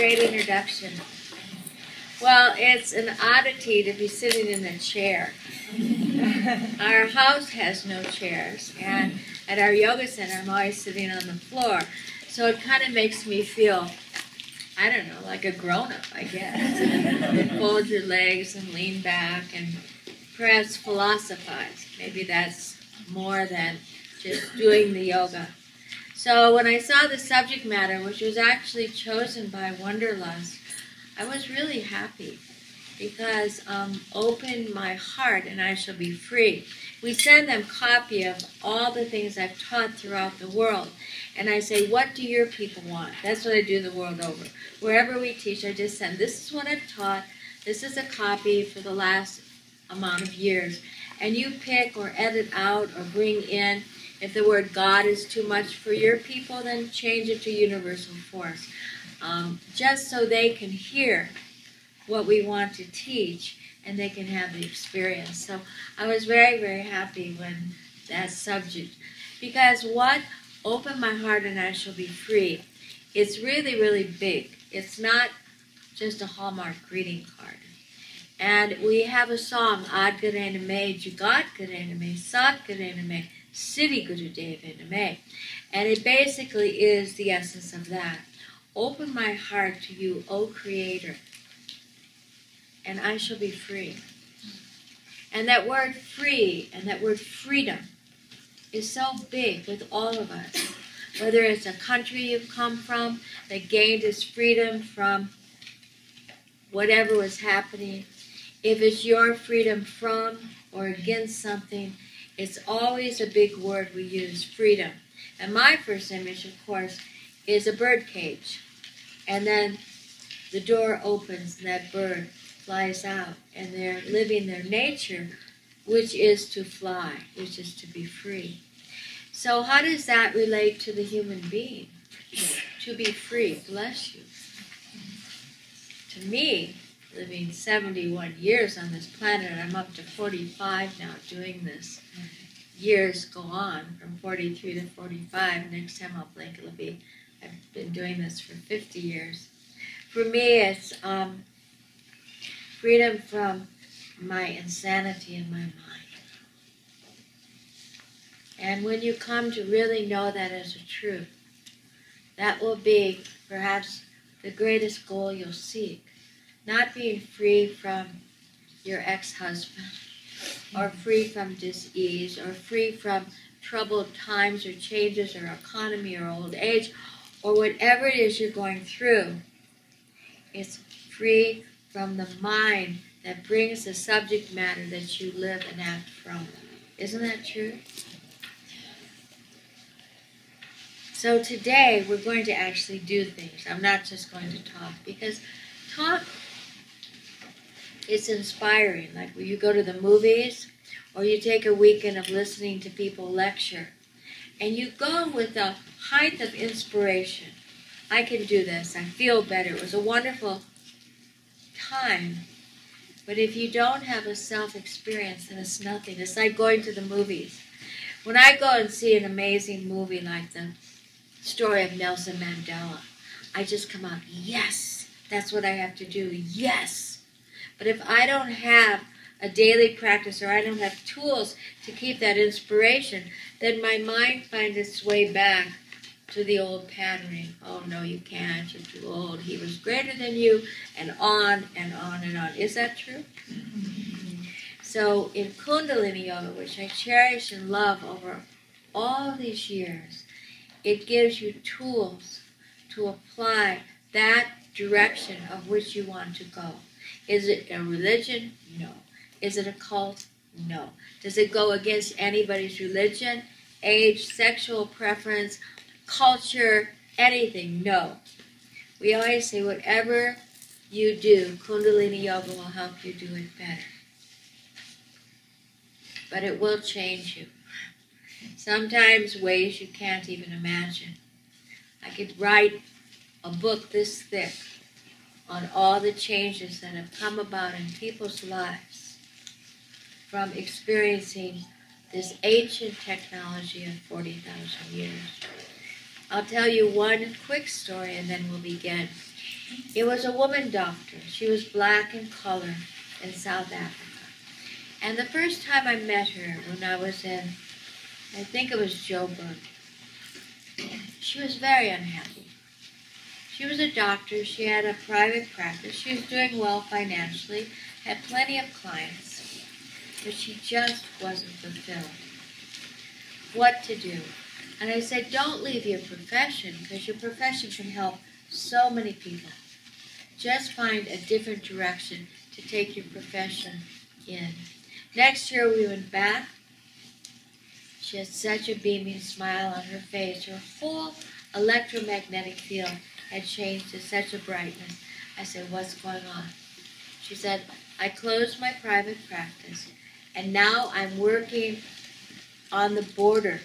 great introduction. Well, it's an oddity to be sitting in a chair. Our house has no chairs, and at our yoga center, I'm always sitting on the floor. So it kind of makes me feel, I don't know, like a grown-up, I guess. You fold your legs and lean back and perhaps philosophize. Maybe that's more than just doing the yoga. So when I saw the subject matter, which was actually chosen by Wanderlust, I was really happy because open my heart and I shall be free. We send them a copy of all the things I've taught throughout the world. And I say, what do your people want? That's what I do the world over. Wherever we teach, I just send, this is what I've taught. This is a copy for the last amount of years. And you pick or edit out or bring in. If the word God is too much for your people, then change it to universal force. Just so they can hear what we want to teach and they can have the experience. So I was very, very happy when that subject, because what? Open my heart and I shall be free. It's really, really big. It's not just a Hallmark greeting card. And we have a song, Ad Garena Me, Jugat Garena Me, Sat Garena Me, Siddhi Guru Deva Me. And it basically is the essence of that. Open my heart to you, O Creator, and I shall be free. And that word free and that word freedom is so big with all of us. Whether it's a country you've come from that gained its freedom from whatever was happening, if it's your freedom from or against something, it's always a big word we use, freedom. And my first image, of course, is a bird cage. And then the door opens and that bird flies out. And they're living their nature, which is to fly, which is to be free. So how does that relate to the human being? To be free, bless you. To me, living 71 years on this planet, I'm up to 45 now doing this. Years go on from 43 to 45. Next time I'll blink, it'll be, I've been doing this for 50 years. For me, it's freedom from my insanity in my mind. And when you come to really know that as a truth, that will be perhaps the greatest goal you'll seek. Not being free from your ex-husband, or free from dis-ease, or free from troubled times or changes or economy or old age, or whatever it is you're going through. It's free from the mind that brings the subject matter that you live and act from. Isn't that true? So today we're going to actually do things. I'm not just going to talk, because talk, it's inspiring. Like when you go to the movies or you take a weekend of listening to people lecture and you go with the height of inspiration. I can do this. I feel better. It was a wonderful time. But if you don't have a self-experience, then it's nothing. It's like going to the movies. When I go and see an amazing movie like the story of Nelson Mandela, I just come out, yes, that's what I have to do, yes. But if I don't have a daily practice or I don't have tools to keep that inspiration, then my mind finds its way back to the old patterning. Oh, no, you can't. You're too old. He was greater than you, and on and on and on. Is that true? Mm-hmm. So in Kundalini Yoga, which I cherish and love over all these years, it gives you tools to apply that direction of which you want to go. Is it a religion? No. Is it a cult? No. Does it go against anybody's religion, age, sexual preference, culture, anything? No. We always say whatever you do, Kundalini Yoga will help you do it better. But it will change you. Sometimes ways you can't even imagine. I could write a book this thick on all the changes that have come about in people's lives from experiencing this ancient technology of 40,000 years. I'll tell you one quick story and then we'll begin. It was a woman doctor. She was black in color in South Africa. And the first time I met her when I was in, I think it was Joburg, she was very unhappy. She was a doctor. She had a private practice. She was doing well financially, had plenty of clients, but she just wasn't fulfilled. What to do? And I said, don't leave your profession, because your profession can help so many people. Just find a different direction to take your profession in. Next year we went back. She had such a beaming smile on her face. Her whole electromagnetic field had changed to such a brightness. I said, what's going on? She said, I closed my private practice, and now I'm working on the border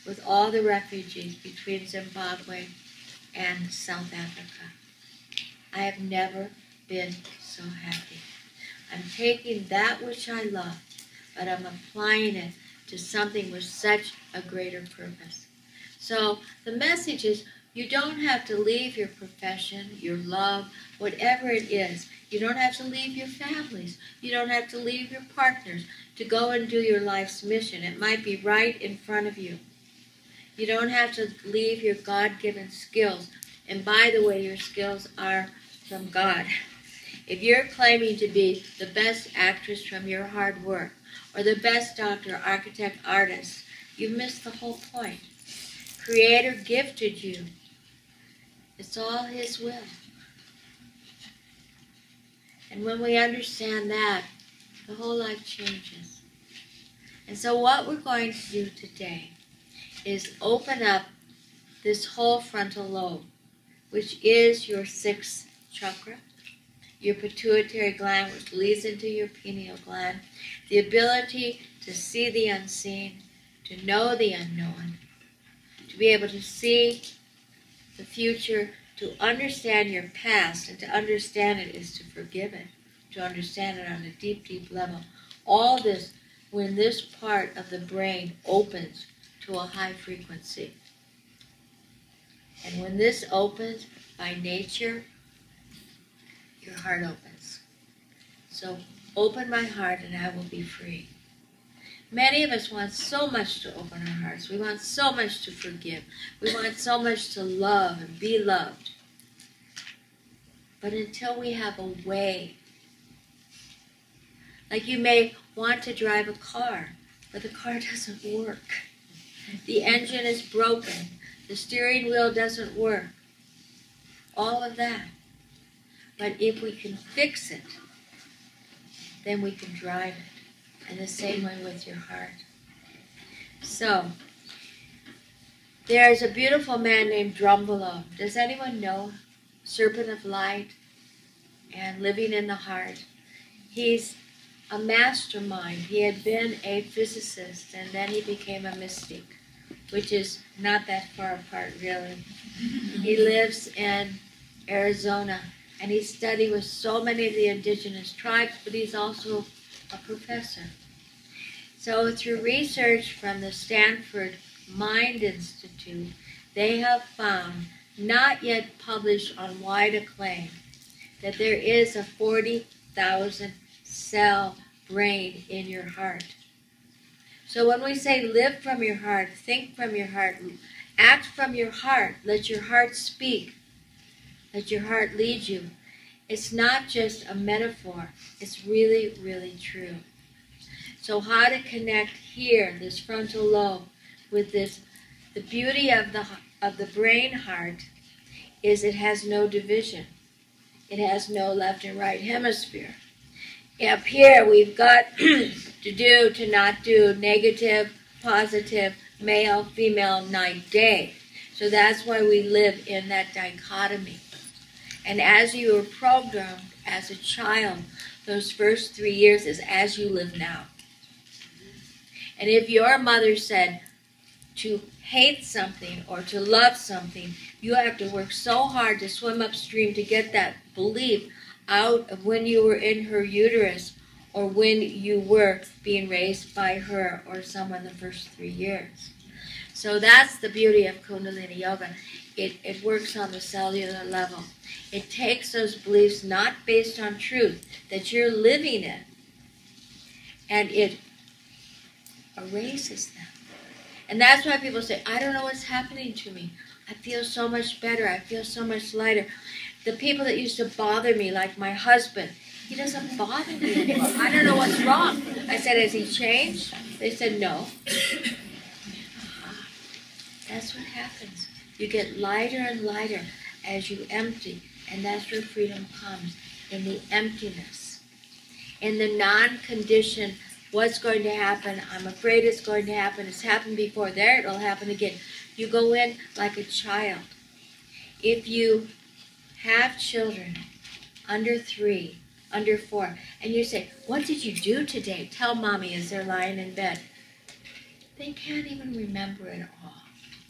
with all the refugees between Zimbabwe and South Africa. I have never been so happy. I'm taking that which I love, but I'm applying it to something with such a greater purpose. So the message is, you don't have to leave your profession, your love, whatever it is. You don't have to leave your families. You don't have to leave your partners to go and do your life's mission. It might be right in front of you. You don't have to leave your God-given skills. And by the way, your skills are from God. If you're claiming to be the best actress from your hard work, or the best doctor, architect, artist, you've missed the whole point. Creator gifted you. It's all His will. And when we understand that, the whole life changes. And so what we're going to do today is open up this whole frontal lobe, which is your sixth chakra, your pituitary gland, which leads into your pineal gland, the ability to see the unseen, to know the unknown, to be able to see the future, to understand your past, and to understand it is to forgive it, to understand it on a deep, deep level. All this when this part of the brain opens to a high frequency. And when this opens, by nature, your heart opens. So open my heart and I will be free. Many of us want so much to open our hearts. We want so much to forgive. We want so much to love and be loved. But until we have a way, like you may want to drive a car, but the car doesn't work. The engine is broken. The steering wheel doesn't work. All of that. But if we can fix it, then we can drive it. And the same way with your heart. So, there's a beautiful man named Drumbalo. Does anyone know? Serpent of Light and Living in the Heart. He's a mastermind. He had been a physicist and then he became a mystic, which is not that far apart really. He lives in Arizona and he studied with so many of the indigenous tribes, but he's also a professor. So through research from the Stanford Mind Institute, they have found, not yet published on wide acclaim, that there is a 40,000 cell brain in your heart. So when we say live from your heart, think from your heart, act from your heart, let your heart speak, let your heart lead you, it's not just a metaphor, it's really, really true. So how to connect here, this frontal lobe, with this, the beauty of the brain heart is it has no division. It has no left and right hemisphere. Up here we've got to do, to not do, negative, positive, male, female, night, day. So that's why we live in that dichotomy. And as you were programmed as a child, those first 3 years is as you live now. And if your mother said to hate something or to love something, you have to work so hard to swim upstream to get that belief out of when you were in her uterus or when you were being raised by her or someone the first 3 years. So that's the beauty of Kundalini Yoga. it works on the cellular level. It takes those beliefs not based on truth, that you're living in, and it erases them. And that's why people say, I don't know what's happening to me. I feel so much better. I feel so much lighter. The people that used to bother me, like my husband, he doesn't bother me anymore. I don't know what's wrong. I said, has he changed? They said, no. That's what happens. You get lighter and lighter as you empty, and that's where freedom comes, in the emptiness. In the non-conditioned, what's going to happen, I'm afraid it's going to happen, it's happened before, there it'll happen again. You go in like a child. If you have children under 3, under 4, and you say, what did you do today? Tell mommy as they're lying in bed. They can't even remember it all.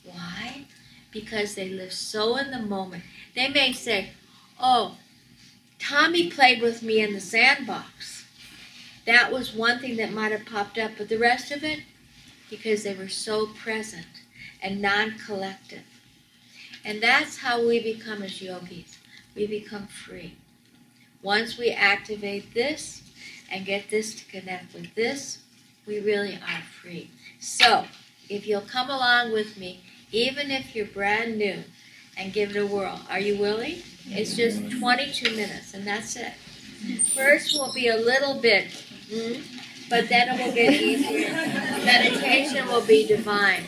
Why? Because they live so in the moment. They may say, oh, Tommy played with me in the sandbox. That was one thing that might have popped up, but the rest of it, because they were so present and non-collective. And that's how we become as yogis. We become free. Once we activate this and get this to connect with this, we really are free. So, if you'll come along with me, even if you're brand new, and give it a whirl. Are you willing? It's just 22 minutes, and that's it. First will be a little bit, but then it will get easier. Meditation will be divine.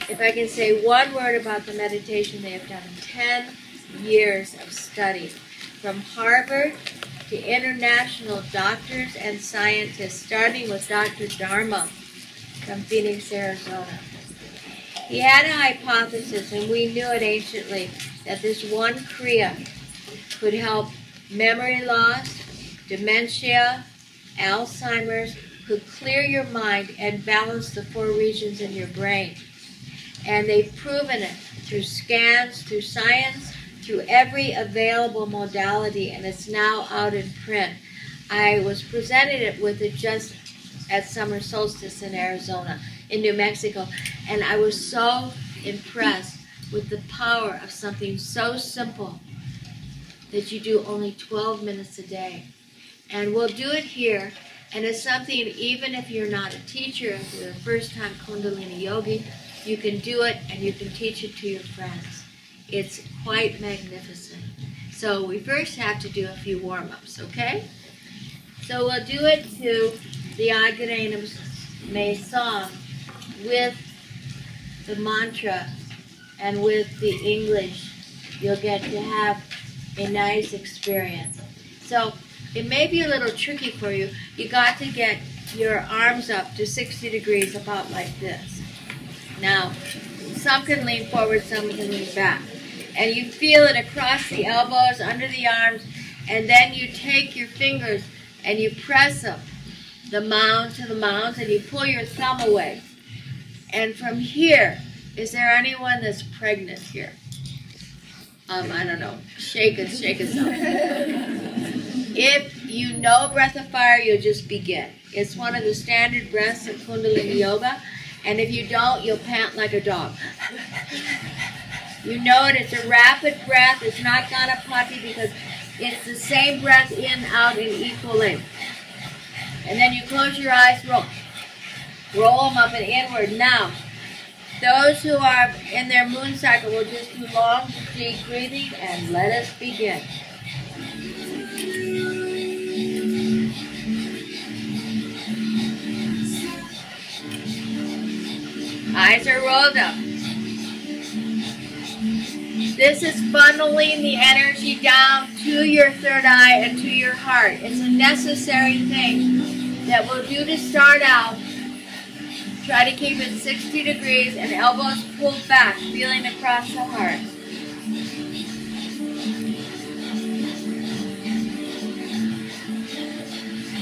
If I can say one word about the meditation, they have done 10 years of study. From Harvard to international doctors and scientists, starting with Dr. Dharma from Phoenix, Arizona. He had a hypothesis, and we knew it anciently, that this one Kriya could help memory loss, dementia, Alzheimer's, could clear your mind and balance the 4 regions in your brain. And they've proven it through scans, through science, through every available modality, and it's now out in print. I was presented it with it just at summer solstice in Arizona, in New Mexico, and I was so impressed with the power of something so simple that you do only 12 minutes a day. And we'll do it here, and it's something, even if you're not a teacher, if you're a first-time Kundalini yogi, you can do it and you can teach it to your friends. It's quite magnificent. So we first have to do a few warm-ups, okay? So we'll do it to the Agranam May song with the mantra and with the English. You'll get to have a nice experience. So it may be a little tricky for you. You got to get your arms up to 60 degrees, about like this. Now, some can lean forward, some can lean back. And you feel it across the elbows, under the arms, and then you take your fingers and you press them, the mound to the mounds, and you pull your thumb away. And from here, is there anyone that's pregnant here? I don't know. Shake us up. If you know breath of fire, you'll just begin. It's one of the standard breaths of Kundalini Yoga. And if you don't, you'll pant like a dog. You know it. It's a rapid breath. It's not Ganapati because it's the same breath in, out, in equal length. And then you close your eyes, roll them up and inward. Now, those who are in their moon cycle will just do long, deep breathing, and let us begin. Eyes are rolled up. This is funneling the energy down to your third eye and to your heart. It's a necessary thing that we'll do to start out. Try to keep it 60 degrees and elbows pulled back, feeling across the heart.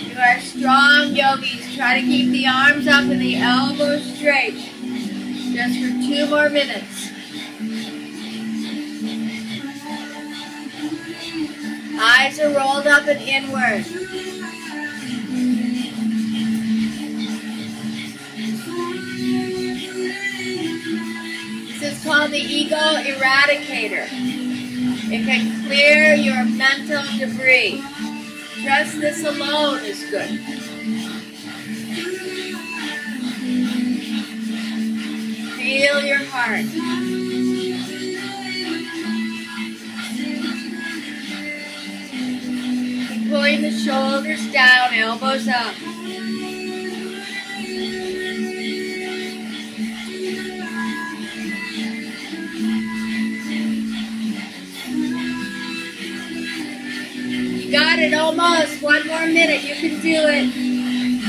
You are strong yogis. Try to keep the arms up and the elbows straight. Just for 2 more minutes. Eyes are rolled up and inward. This is called called the ego eradicator. It can clear your mental debris. Just this alone is good. Feel your heart. Keep pulling the shoulders down, elbows up. You got it, almost. One more minute. You can do it.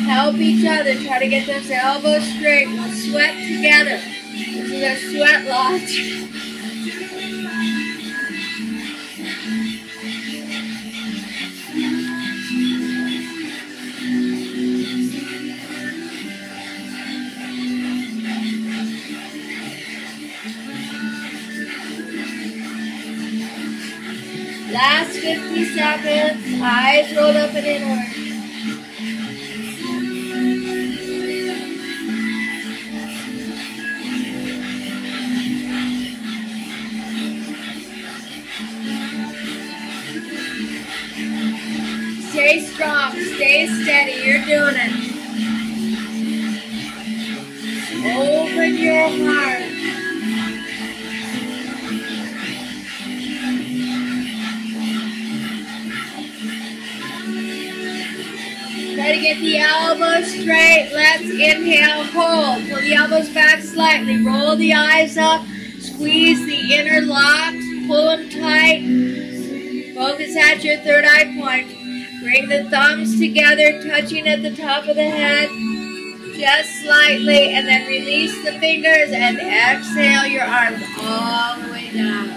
Help each other. Try to get those elbows straight. We'll sweat together. This is our sweat lodge. Last 50 seconds. Eyes rolled up and inward. Stay strong, stay steady, you're doing it. Open your heart. Try to get the elbows straight. Let's inhale, hold. Pull the elbows back slightly. Roll the eyes up. Squeeze the inner locks. Pull them tight. Focus at your third eye point. Bring the thumbs together, touching at the top of the head, just slightly, and then release the fingers and exhale your arms all the way down.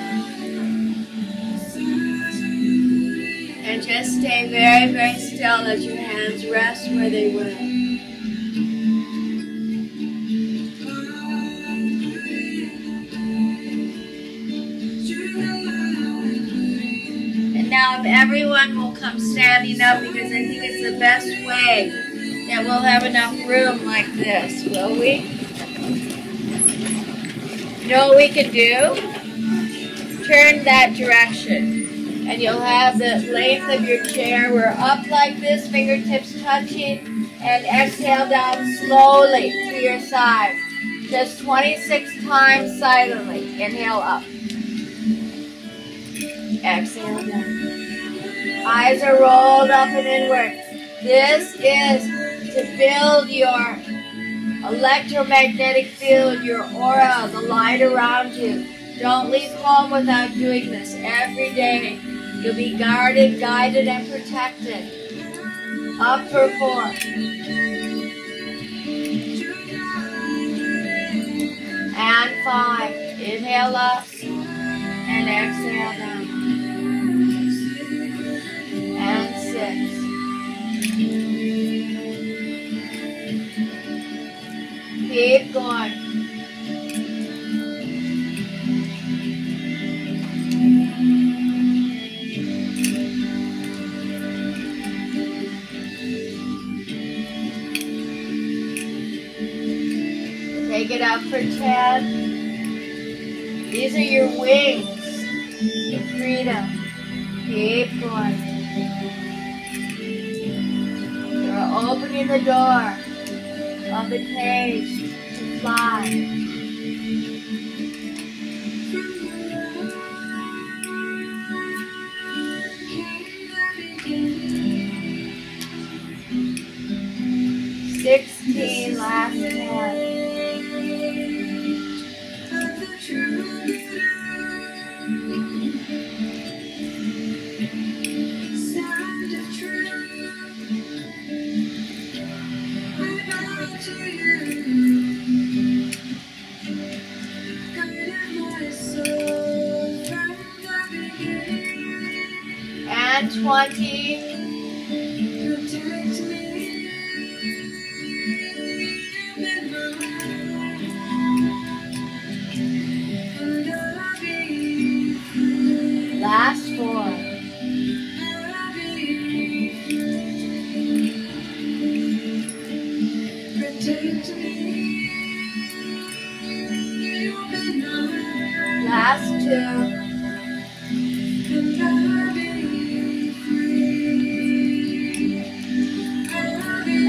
And just stay very, very still as your hands rest where they will. Now, if everyone will come standing up, because I think it's the best way that we'll have enough room like this, will we? You know what we can do? Turn that direction, and you'll have the length of your chair. We're up like this, fingertips touching, and exhale down slowly to your side. Just 26 times silently. Inhale up. Exhale down. Eyes are rolled up and inward. This is to build your electromagnetic field, your aura, the light around you. Don't leave home without doing this every day. You'll be guarded, guided, and protected. Up for 4. And 5. Inhale up and exhale down. And 6. Keep going. Take it up for 10. These are your wings to freedom. Keep going. You're opening the door of the cage to fly. Last 10. And 20. Last 4. still. And I'll be free.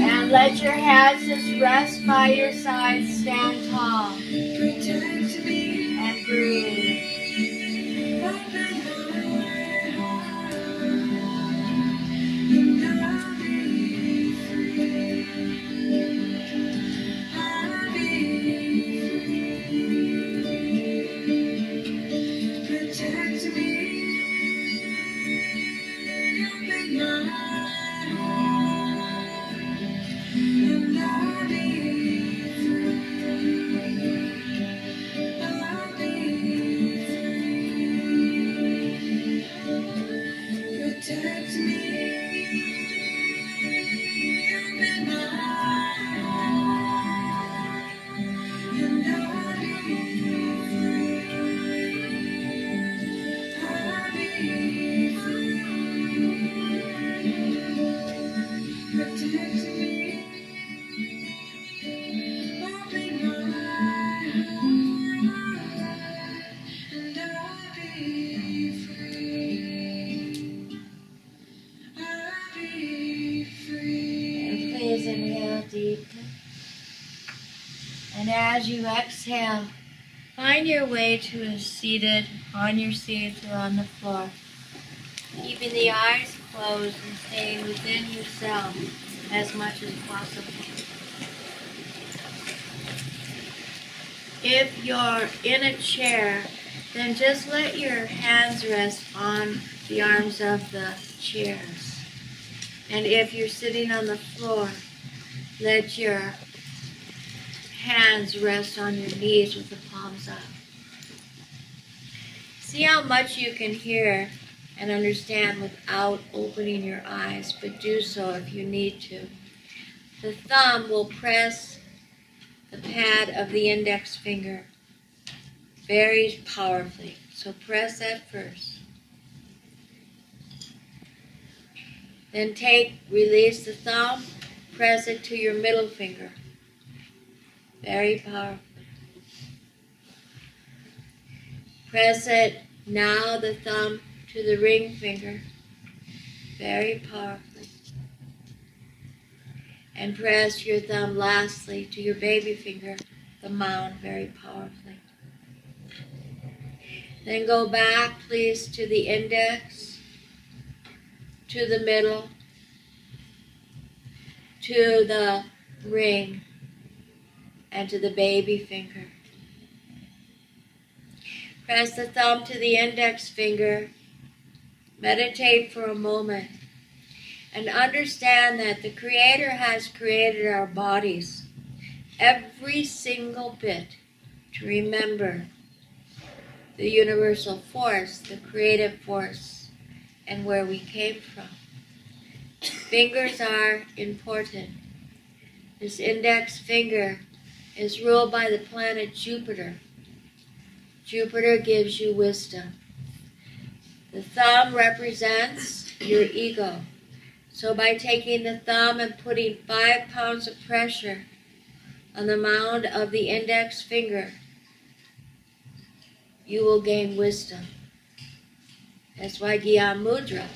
And let your hands just rest by your side. Stand tall. Protect me. And breathe. And as you exhale, find your way to a seated on your seat or on the floor, keeping the eyes closed and staying within yourself as much as possible. If you're in a chair, then just let your hands rest on the arms of the chairs. And if you're sitting on the floor, let your hands rest on your knees with the palms up. See how much you can hear and understand without opening your eyes, but do so if you need to. The thumb will press the pad of the index finger very powerfully. So press that first. Then release the thumb, press it to your middle finger. Very powerfully. Press it now, the thumb, to the ring finger. Very powerfully. And press your thumb lastly to your baby finger, the mound, very powerfully. Then go back, please, to the index, to the middle, to the ring, and to the baby finger. Press the thumb to the index finger. Meditate for a moment and understand that the Creator has created our bodies, every single bit, to remember the universal force, the creative force, and where we came from. Fingers are important. This index finger is ruled by the planet Jupiter. Jupiter gives you wisdom. The thumb represents your ego. So by taking the thumb and putting 5 pounds of pressure on the mound of the index finger, you will gain wisdom. That's why Gyan Mudra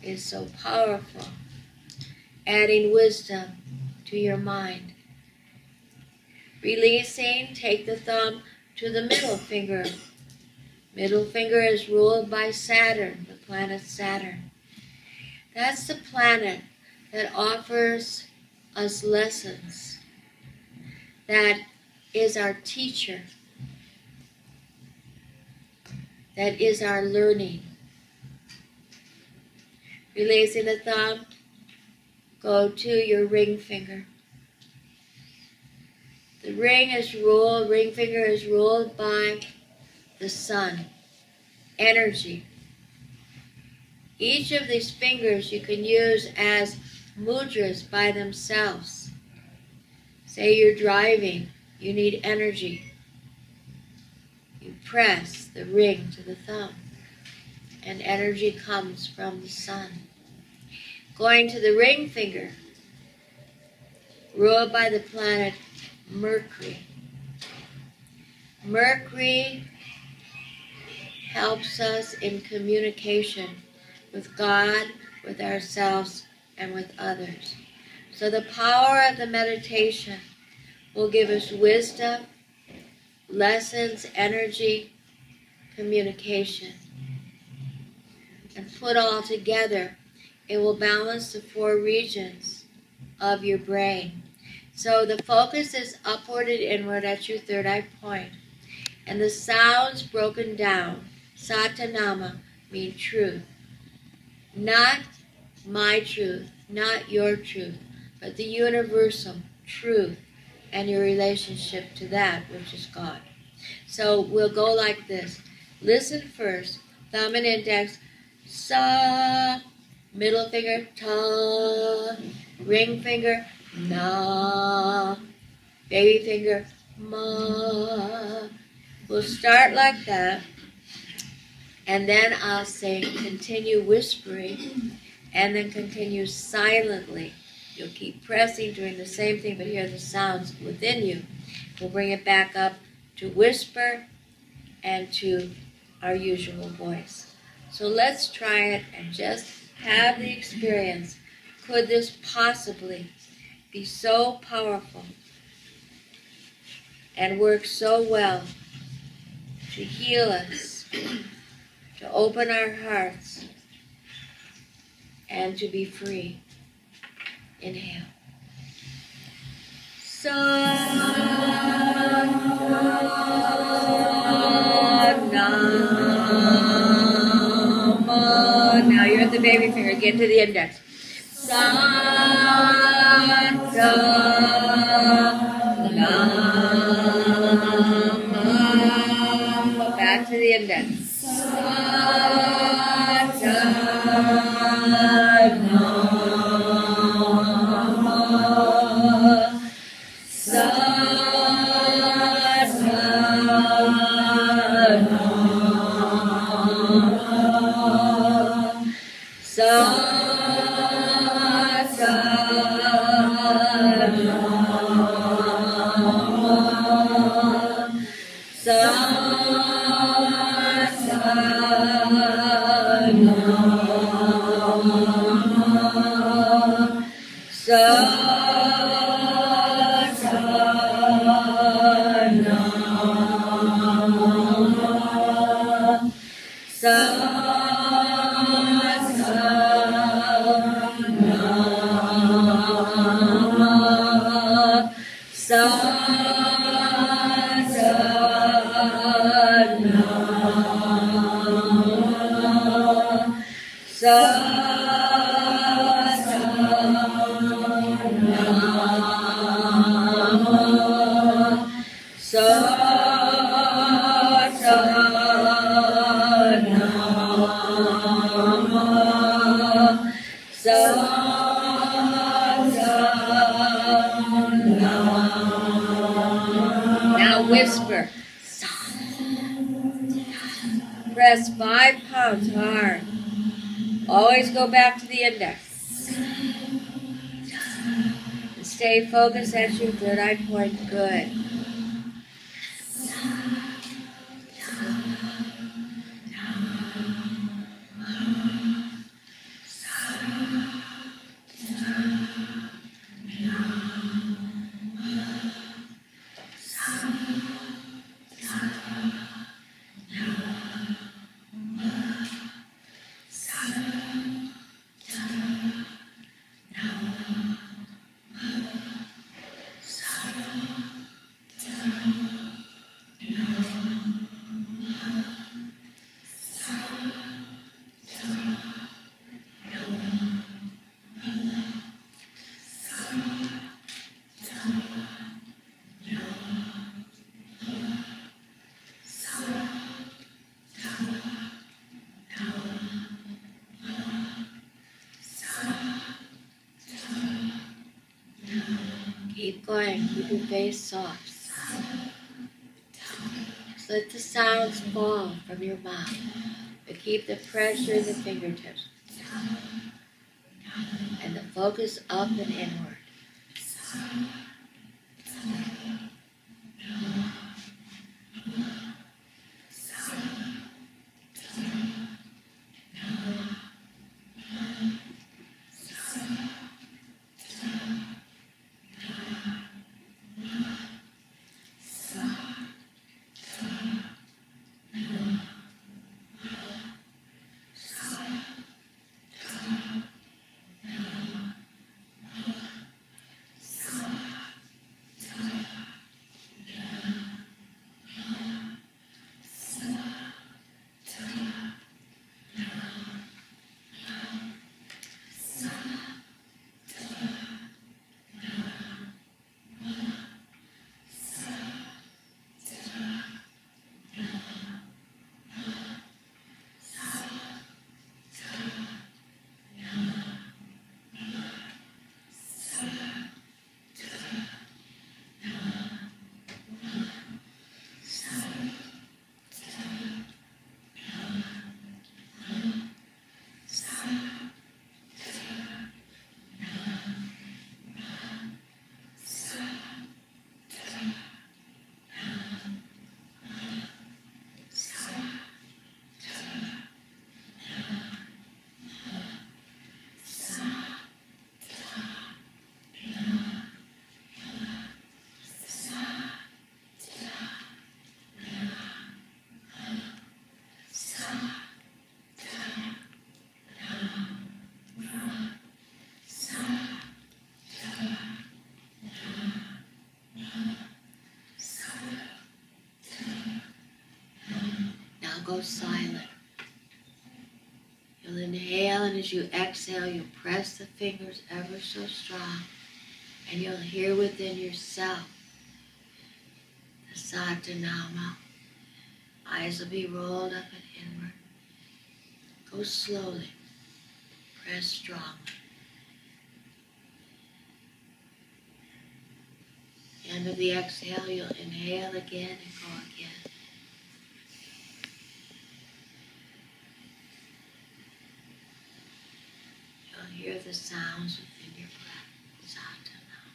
is so powerful, adding wisdom to your mind. Releasing, take the thumb to the middle finger. Middle finger is ruled by Saturn, the planet Saturn. That's the planet that offers us lessons, that is our teacher, that is our learning. Releasing the thumb, go to your ring finger. The ring finger is ruled by the sun, energy. Each of these fingers you can use as mudras by themselves. Say you're driving, you need energy. You press the ring to the thumb, and energy comes from the sun. Going to the ring finger, ruled by the planet Mercury. Mercury helps us in communication with God, with ourselves, and with others. So the power of the meditation will give us wisdom, lessons, energy, communication. And put all together, it will balance the 4 regions of your brain. So the focus is upward and inward at your third eye point. And the sounds broken down, satanama, mean truth. Not my truth, not your truth, but the universal truth and your relationship to that which is God. So we'll go like this. Listen first, thumb and index, sa, middle finger, ta, ring finger, na, baby finger, ma. We'll start like that, and then I'll say continue whispering, and then continue silently. You'll keep pressing, doing the same thing, but hear the sounds within you. We'll bring it back up to whisper and to our usual voice. So let's try it and just have the experience. Could this possibly be so powerful and work so well to heal us, to open our hearts, and to be free? Inhale. Now you're at the baby finger. Get to the index. Back to the index. Now whisper. Press 5 pounds hard. Always go back to the index. And stay focused at your third eye point. Good. Keep going. Keep your face soft. Just let the sounds fall from your mouth. But keep the pressure in the fingertips. And the focus up and inward. go silent. You'll inhale, and as you exhale, you'll press the fingers ever so strong, and you'll hear within yourself the Satanama. Eyes will be rolled up and inward. Go slowly. Press strongly. End of the exhale, you'll inhale again and go again. You'll hear the sounds within your breath. Satanama.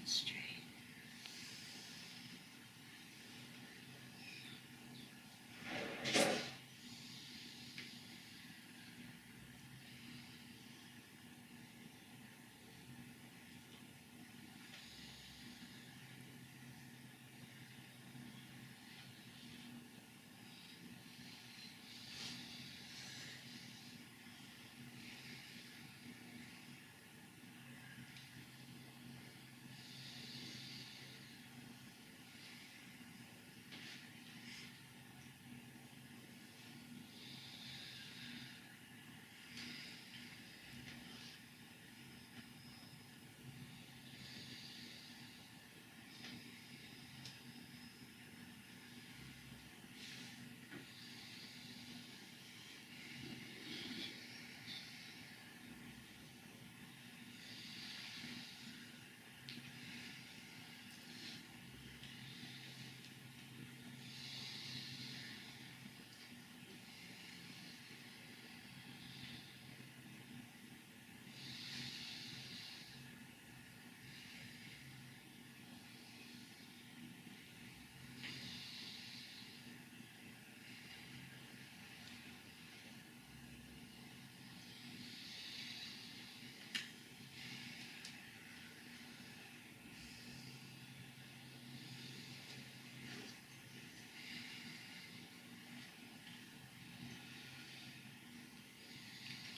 Straight.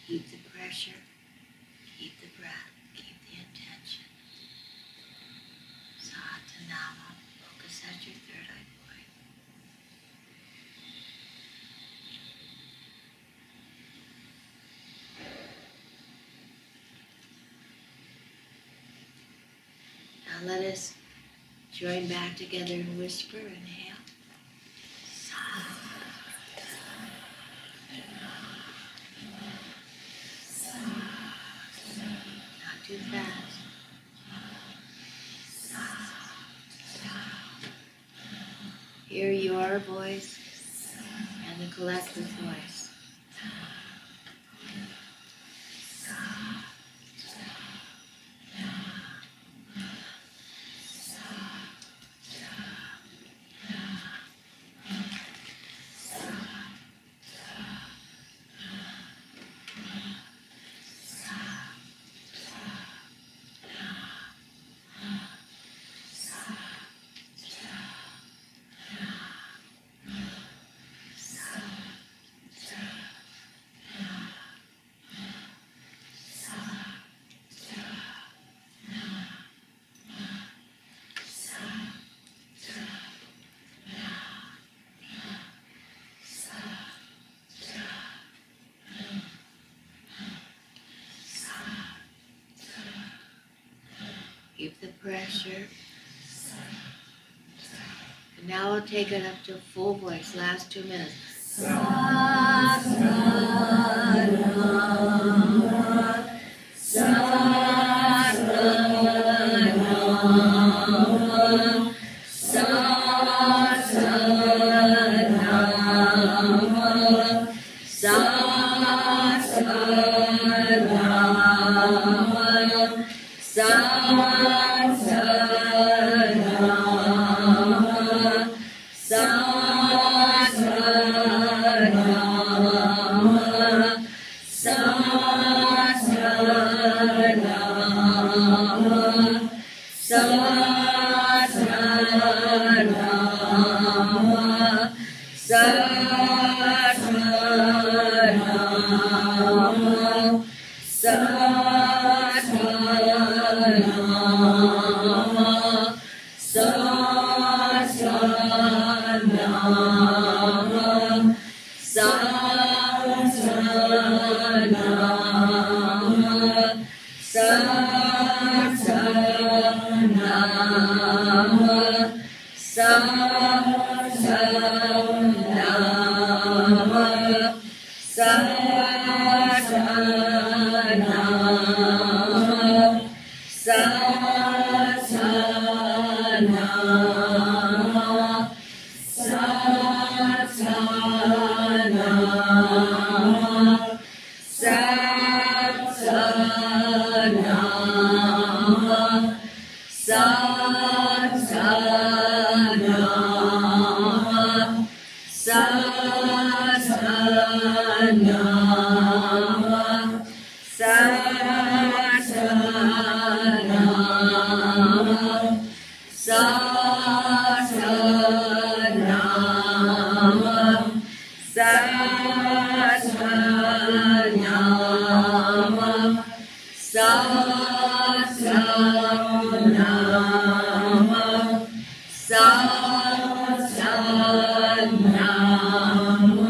Keep the pressure, keep the breath, keep the intention. Satanama, focus at your third eye point. Now let us join back together and whisper. Inhale. Too fast. Hear your voice and the collective voice. Keep the pressure. And now we'll take it up to full voice, last 2 minutes. Sa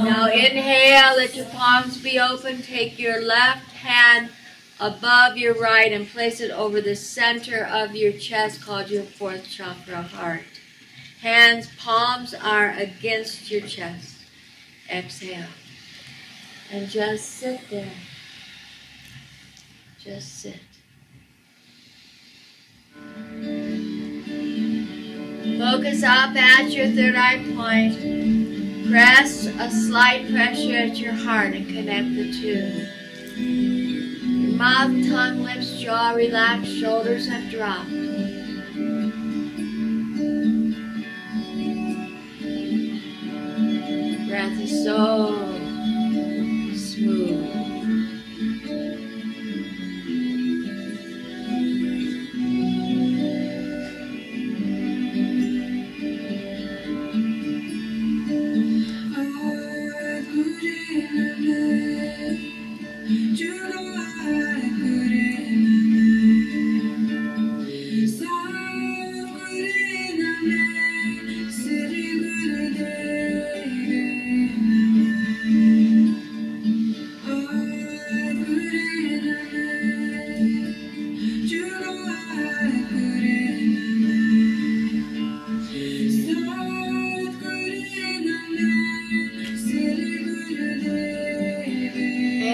Now inhale, let your palms be open. Take your left hand above your right and place it over the center of your chest, called your fourth chakra, heart. Hands, palms are against your chest. Exhale. And just sit there. Just sit. Focus up at your third eye point. Press a slight pressure at your heart and connect the two. Your mouth, tongue, lips, jaw relaxed, shoulders have dropped. Breath is so smooth.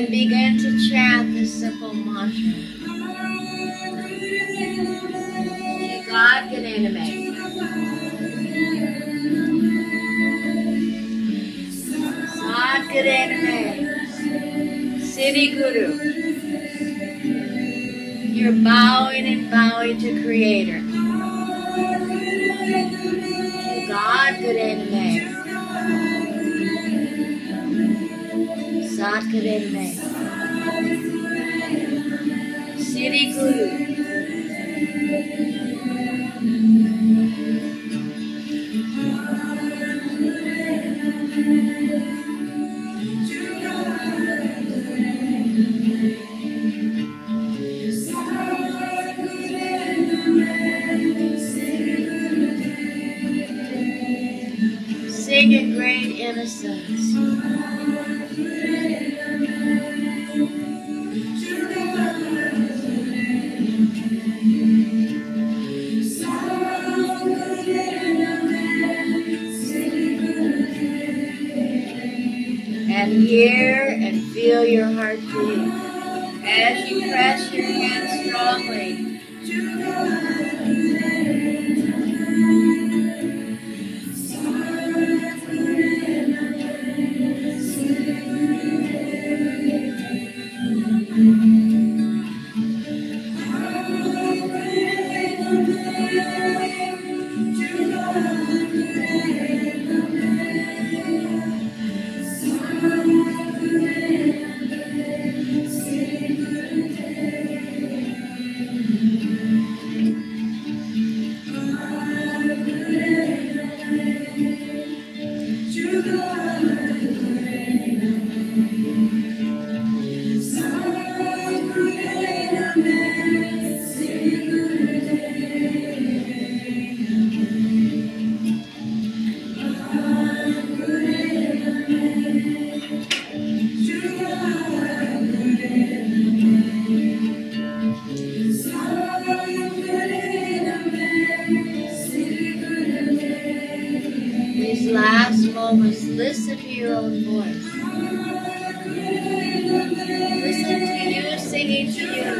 Begin to chant this simple mantra. God Gananame. Sad Gananame. Siddhi Guru. You're bowing and bowing to Creator. God Gananame. Sad Gananame. Siddhi Guru. Sing in great innocence. And hear and feel your heart beat as you press your hands strongly. These last moments, listen to your own voice. Listen to you singing to you.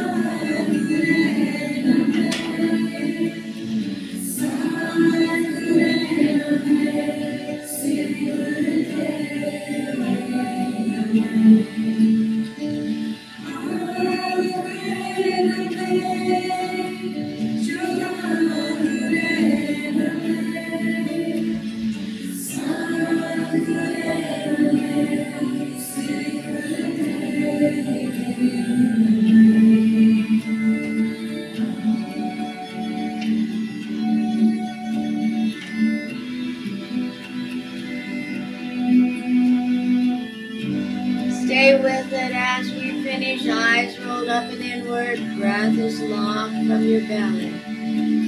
Stay with it as we finish. Eyes rolled up and inward. Breath is long from your belly.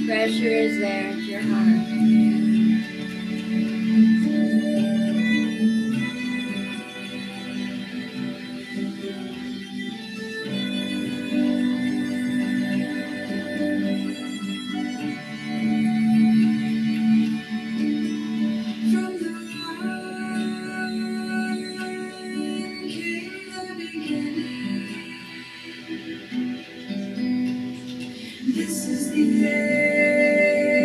Pressure is there at your heart. This is the end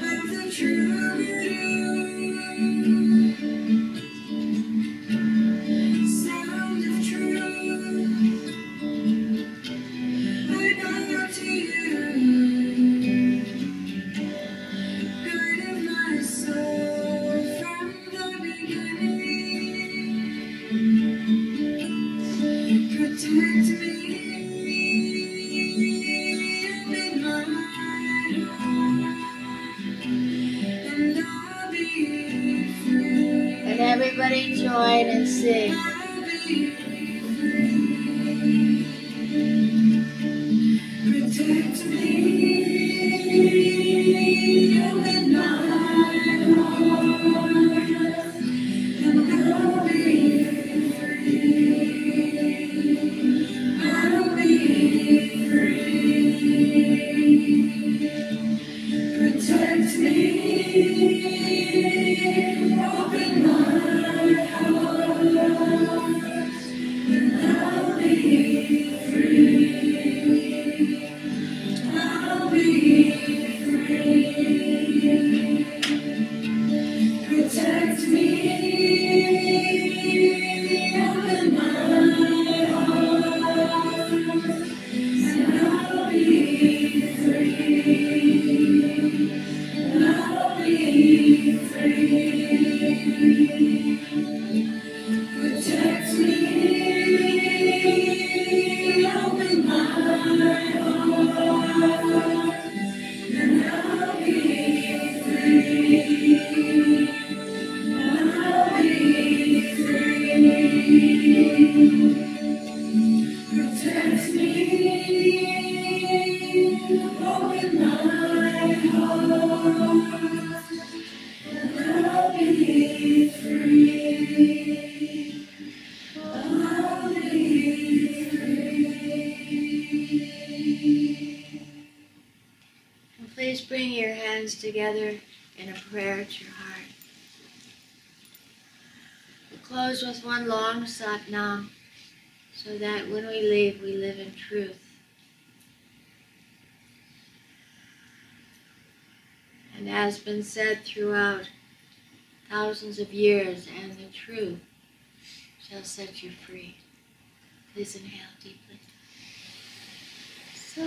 of the true sound of truth. I bow to you, guide of my soul from the beginning. Protect me. And everybody join and sing. Protect me, open my heart, and I'll be free. I'll be free. Protect me, open my heart, and I'll be free. I'll be free. Protect me, open my heart, and I'll be free. I'll be free. Protect me, open my heart, and I'll be free. I'll be free. Protect me, open my heart, and I'll be free. I'll be free. And please bring your hands together in a prayer to your heart. We'll close with one long sat nam, so that when we live in truth. And as been said throughout thousands of years, and the truth shall set you free. Please inhale deeply. Sa